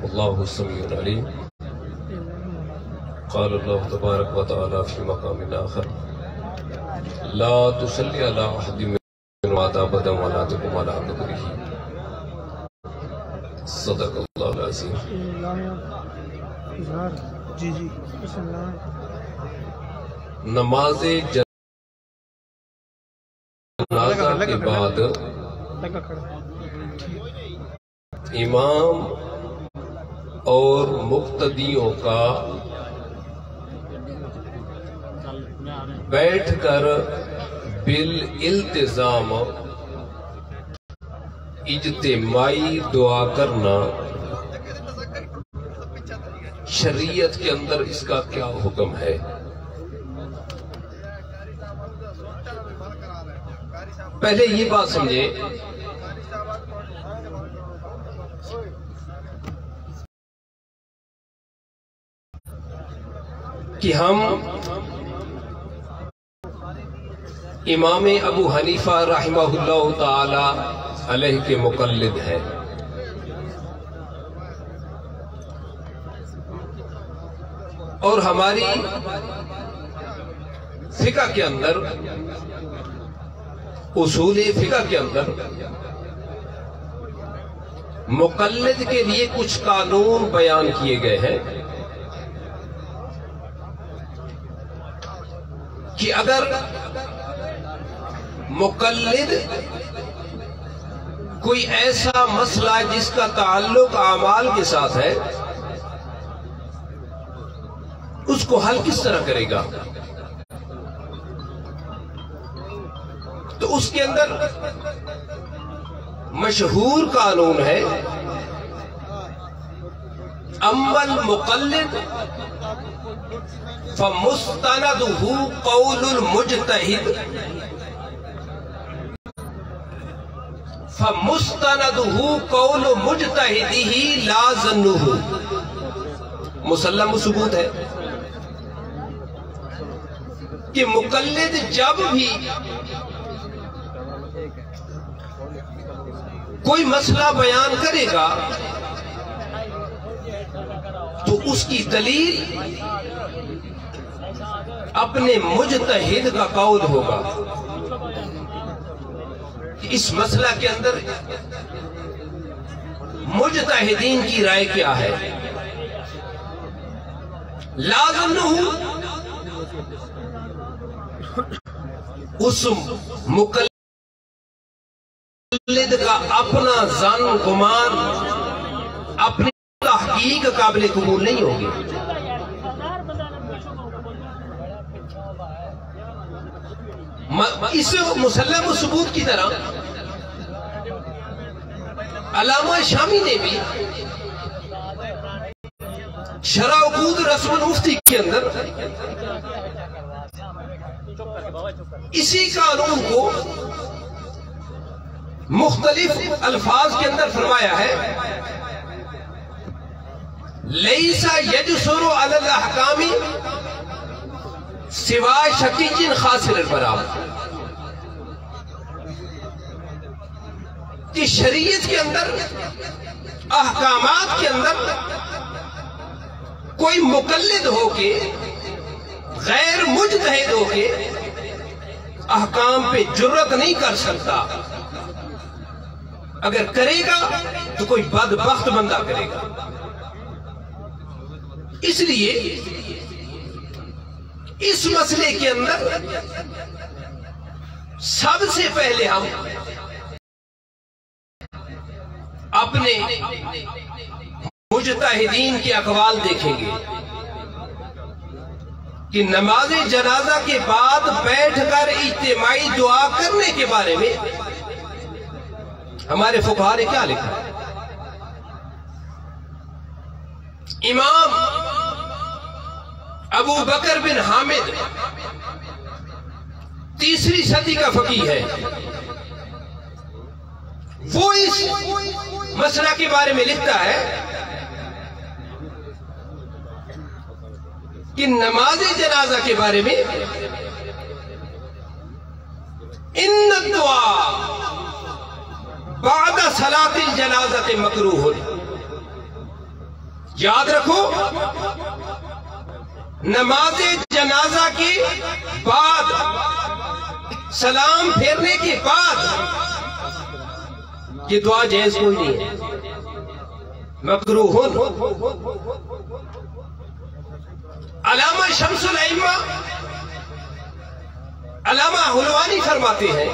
اللہ السمیع العلیم قال اللہ تبارک و تعالی فی مقام آخر لا تصلی علی احد منهم مات ابدا ولا تقم على قبره صدق اللہ العظیم۔ نماز جنازہ کے بعد امام اور مقتدیوں کا بیٹھ کر بالالتزام اجتماعی دعا کرنا شریعت کے اندر اس کا کیا حکم ہے؟ پہلے یہ بات سمجھیں کہ ہم امام ابو حنیفہ رحمہ اللہ تعالی علیہ کے مقلد ہیں، اور ہماری فقہ کے اندر، اصول فقہ کے اندر مقلد کے لیے کچھ قانون بیان کیے گئے ہیں کہ اگر مقلد کوئی ایسا مسئلہ جس کا تعلق اعمال کے ساتھ ہے اس کو حل کس طرح کرے گا؟ تو اس کے اندر مشہور قانون ہے اما المقلد فمستندہ قول المجتہد فمستندہ قول مجتہدہ لا ظنہ، مسلم ثبوت ہے کہ مقلد جب بھی کوئی مسئلہ بیان کرے گا تو اس کی دلیل اپنے مجتہد کا قول ہوگا کہ اس مسئلہ کے اندر مجتہدین کی رائے کیا ہے۔ لا ظنہ، اس مقلد کا اپنا ظن گمان اپنی تحقیق قابل قبول نہیں ہوگی۔ اس مسلم ثبوت کی طرح علامہ شامی نے بھی شرح عقود رسم المفتی کے اندر اسی قانون کو مختلف الفاظ کے اندر فرمایا ہے لیس یجسر علی الاحکام سوا شکیج خاسر البراء، کہ شریعت کے اندر احکامات کے اندر کوئی مقلد ہو کے غیر مجتہد ہو کے احکام پہ جرت نہیں کر سکتا، اگر کرے گا تو کوئی بدبخت بندہ کرے گا۔ اس لیے اس مسئلے کے اندر سب سے پہلے ہم اپنے مجتہدین کے اقوال دیکھیں گے کہ نماز جنازہ کے بعد بیٹھ کر اجتماعی دعا کرنے کے بارے میں ہمارے فقہا نے کیا لکھا ہے۔ امام ابو بکر بن حامد تیسری صدی کا فقیہ ہے، وہ اس مسئلہ کے بارے میں لکھتا ہے کہ نماز جنازہ کے بارے میں ان الدعاء بعد صلاۃ الجنازہ مکروہ، یاد رکھو نماز جنازہ کے بعد سلام پھیرنے کے بعد یہ دعا جائز کوئی نہیں ہے، مکروہ۔ علامہ شمس الائمہ علامہ حلوانی فرماتے ہیں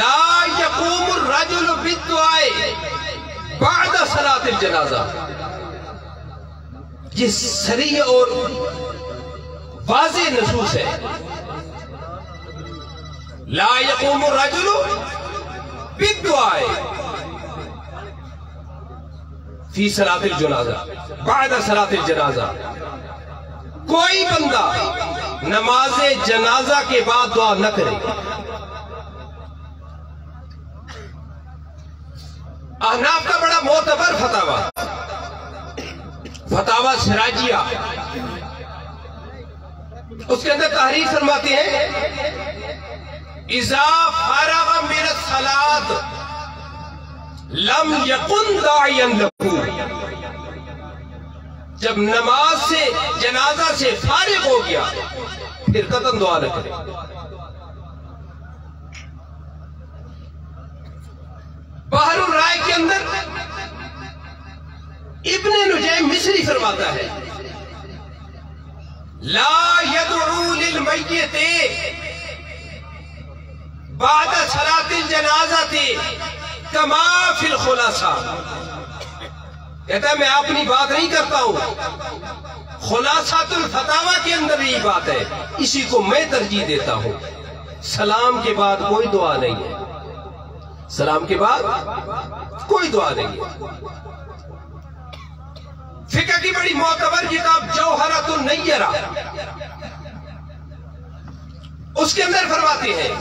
لا یقوم الرجل بالدعاء بعد صلاۃ الجنازہ۔ یہ صریح اور واضح نصوص ہے، لا یقوم الرجل بالدعاء فی صلاۃ الجنازہ بعد صلاۃ الجنازہ۔ کوئی بندہ نماز جنازہ کے بعد دعا نہ کرے۔ احناف کا بڑا معتبر فتاوی، فتاوی سراجیہ، اس کے اندر تحریر فرماتے ہیں اذا فارغ من الصلاۃ لم یکن داعیا لہ، جب نماز سے جنازہ سے فارغ ہو گیا پھر قطعاً دعا نہ کرے۔ بحر الرائے کے اندر ابن نجیم مصری فرماتا ہے لا يدعو للمیت بعد صلاۃ الجنازہ کما فی الخلاصہ۔ کہتا ہے میں اپنی بات نہیں کرتا ہوں، خلاصۃ الفتاوی کے اندر یہی بات ہے، اسی کو میں ترجیح دیتا ہوں۔ سلام کے بعد کوئی دعا نہیں ہے، سلام کے بعد کوئی دعا نہیں ہے۔ فقہ کی بڑی معتبر کتاب جوہرۃ النیرہ، اس کے اندر فرماتے ہیں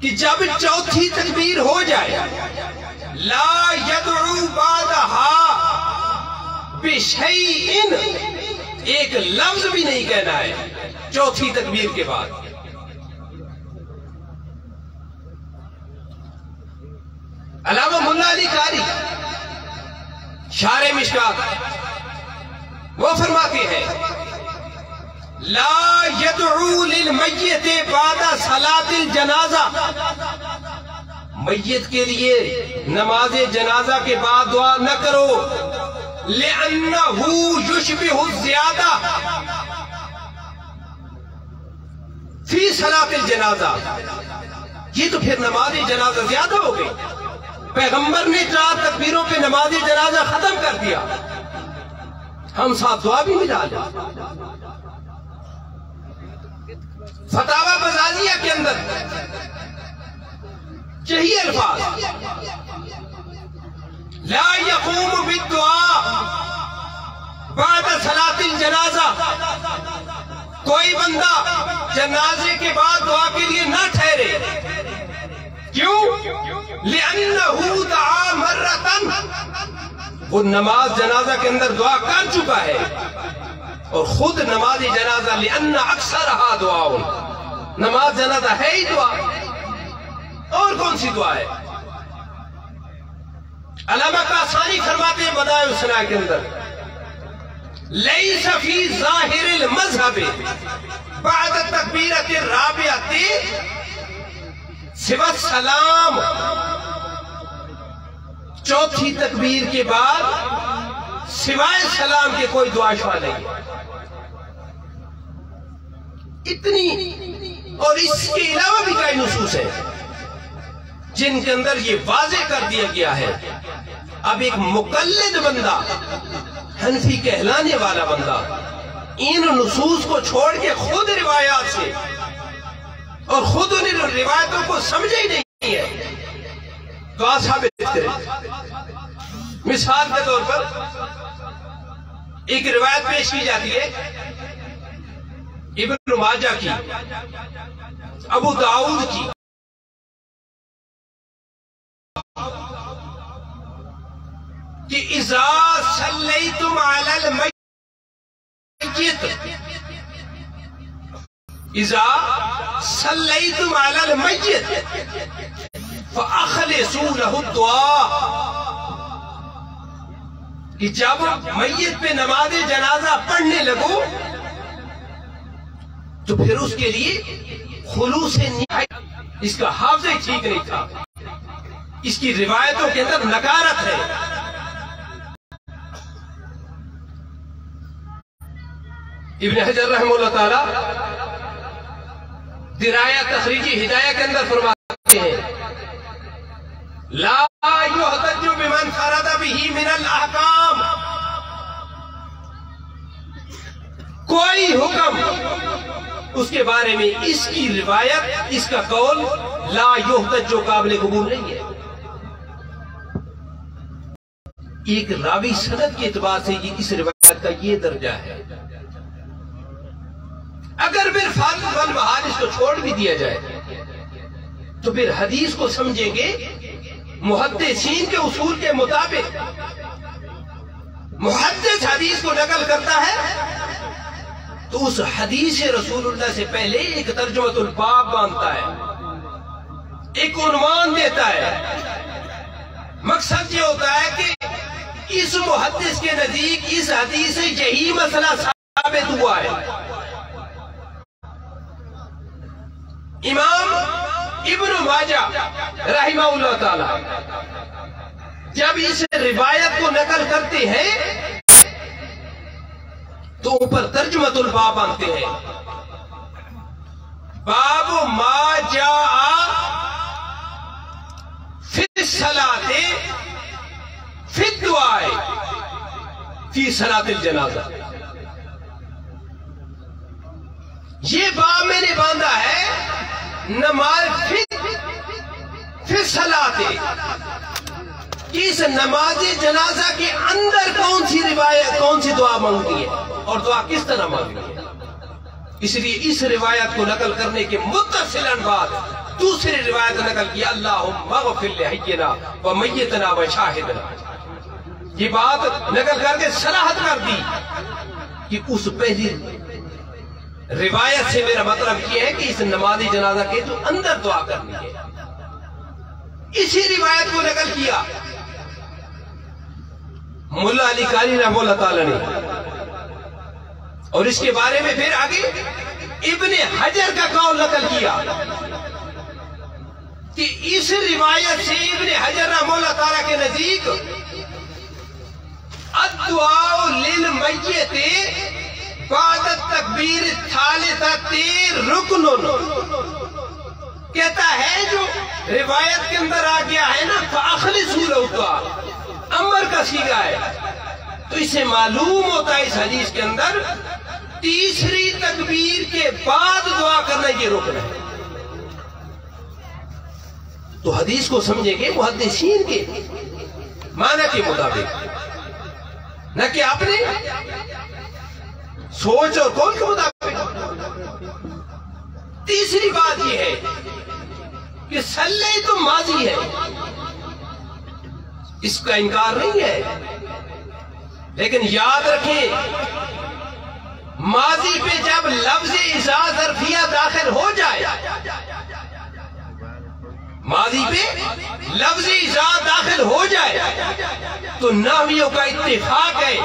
کہ جب چوتھی تکبیر ہو جائے لا یدعو بعدہا بشیء، ایک لفظ بھی نہیں کہنا ہے چوتھی تکبیر کے بعد۔ علامہ ملا علی قاری شارح مشکات وہ فرماتے ہیں لا یدعو للمیت بعد صلاۃ الجنازہ، میت کے لیے نماز جنازہ کے بعد دعا نہ کرو، لأنہ یشبہ الزیادہ فی صلاۃ الجنازہ، یہ تو پھر نماز جنازہ زیادہ ہو گئی۔ پیغمبر نے 4 تکبیروں پہ نماز جنازہ ختم کر دیا، ہم ساتھ دعا بھی ملا لیں۔ فتاوی بزازیہ کے اندر یہی الفاظ لا یقوم بالدعاء بعد صلاۃ الجنازہ، کوئی بندہ جنازے کے بعد دعا کے لیے نہ ٹھہرے۔ کیوں؟ لأنہ دعا مرتن، وہ نماز جنازہ کے اندر دعا کر چکا ہے، اور خود نماز جنازہ لأن اکثرہا دعا، نماز جنازہ ہے ہی دعا، اور کون سی دعا ہے؟ علامہ قاسانی فرماتے ہیں بدائع السنا کے اندر لیس فی ظاہر المذہب بعد تکبیرۃ الرابعۃ سوى السلام، چوتھی تکبیر کے بعد سوائے سلام کے کوئی دعا شفا نہیں۔ اتنی اور اس کے علاوہ بھی کئی نصوص ہیں جن کے اندر یہ واضح کر دیا گیا ہے۔ اب ایک مقلد بندہ، حنفی کہلانے والا بندہ، ان نصوص کو چھوڑ کے خود روایات سے اور خود ان روایتوں کو سمجھے ہی نہیں ہے، دعا ثابت کرے۔ مثال کے طور پر ایک روایت پیش کی جاتی ہے ابن ماجہ کی، ابو داؤد کی، کہ اذا صلیتم علی المیت، اذا صلیتم علی المیت فَأَخْلِصُوا لَهُ الدُّعَاءَ، کہ جب میت پہ نماز جنازہ پڑھنے لگو تو پھر اس کے لیے خلوص نیت، اس کا حافظ ٹھیک نہیں تھا، اس کی روایتوں کے اندر نکارت ہے۔ ابن حجر رحمہ اللہ تعالی درایہ تخریجی ہدایہ کے اندر فرماتے ہیں لا یحتج بمن فرد به من الاحکام، کوئی حکم اس کے بارے میں اس کی روایت، اس کا قول لا یحتج جو قابل قبول نہیں ہے۔ ایک راوی سند کے اعتبار سے اس روایت کا یہ درجہ ہے، اگر پھر فاضل والمحادث کو چھوڑ بھی دیا جائے تو پھر حدیث کو سمجھیں گے محدثین کے اصول کے مطابق۔ محدث حدیث کو نقل کرتا ہے تو اس حدیث رسول اللہ سے پہلے ایک ترجمۃ الباب باندھتا ہے، ایک عنوان دیتا ہے۔ مقصد یہ ہوتا ہے کہ اس محدث کے نزدیک اس حدیث سے یہی مسئلہ ثابت ہوا ہے۔ امام ابن ماجہ رحمہ اللہ تعالی جب اس روایت کو نقل کرتے ہیں تو اوپر ترجمۃ الباب آنتے ہیں، باب ما جاء فی الصلاۃ فی الدعاء فی صلاۃ الجنازہ۔ یہ باب میں نے باندھا ہے نماز فی صلاۃ، اس نماز جنازہ کے اندر کون سی روایت، کون سی دعا مانگتی ہے اور دعا کس طرح مانگتی ہے۔ اس لیے اس روایت کو نقل کرنے کے متصلاً بعد دوسری روایت نقل کی اللہم اغفر لحینا و میتنا و شاہدنا۔ یہ بات نقل کر کے صراحت کر دی کہ اس پہلی روایت سے میرا مطلب یہ ہے کہ اس نماز جنازہ کے تو اندر دعا کرنی ہے۔ اسی روایت کو نقل کیا ملا علی قاری رحمہ اللہ تعالی نے، اور اس کے بارے میں پھر آگے ابن حجر کا قول نقل کیا کہ اس روایت سے ابن حجر رحمہ اللہ تعالی کے نزدیک الدعاء للمیت بعد التکبیر الثالثۃ رکن، کہتا ہے جو روایت کے اندر آ گیا ہے نا فاخلصوا لہ الدعاء، امر کا صیغہ ہے، تو اس سے معلوم ہوتا ہے اس حدیث کے اندر تیسری تکبیر کے بعد دعا کرنا یہ رکن ہے۔ تو حدیث کو سمجھیں گے محدثین کے معنی کے مطابق، نہ کہ اپنے سوچ اور قول کے مطابق۔ تیسری بات یہ ہے کہ صلی تو ماضی ہے، اس کا انکار نہیں ہے، لیکن یاد رکھیں ماضی پہ جب لفظ اذا ظرفیہ داخل ہو جائے، ماضی پہ لفظ اذا داخل ہو جائے تو نحویوں کا اتفاق ہے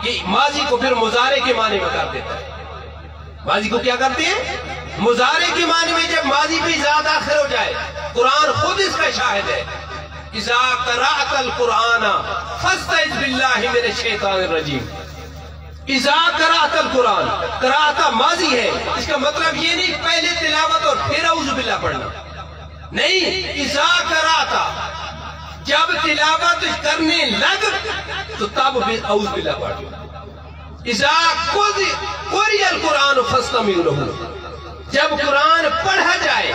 کہ ماضی کو پھر مضارع کے معنی میں کر دیتا ہے۔ ماضی کو کیا کرتے ہیں؟ مضارع کے معنی میں جب ماضی پہ اذا داخل ہو جائے، قرآن خود اس کا شاہد ہے، اذا قرأت القرآن فاستعذ باللہ من الشیطان الرجیم۔ اذا قرأت القرآن، قرأت ماضی ہے، اس کا مطلب یہ نہیں پہلے تلاوت اور پھر اعوذ باللہ پڑھنا، نہیں، اذا قرأت جب تلاوت کرنے لگ تو تب بھی اعوذ باللہ پڑھنا۔ اذا قرئ القرآن فاستمعوا لہ، جب قرآن پڑھا جائے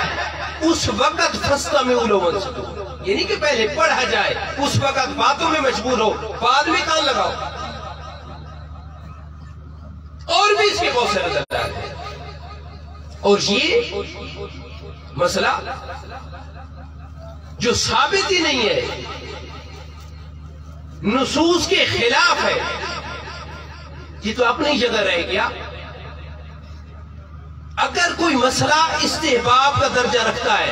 اس وقت فاستمعوا لہ وانصتوا، یعنی کہ پہلے پڑھا جائے اس وقت باتوں میں مشغول ہو، بعد میں کان لگاؤ۔ اور بھی اس کے بہت سے نظر ہیں، اور یہ مسئلہ جو ثابت ہی نہیں ہے، نصوص کے خلاف ہے، یہ تو اپنی جگہ رہ گیا۔ اگر کوئی مسئلہ استحباب کا درجہ رکھتا ہے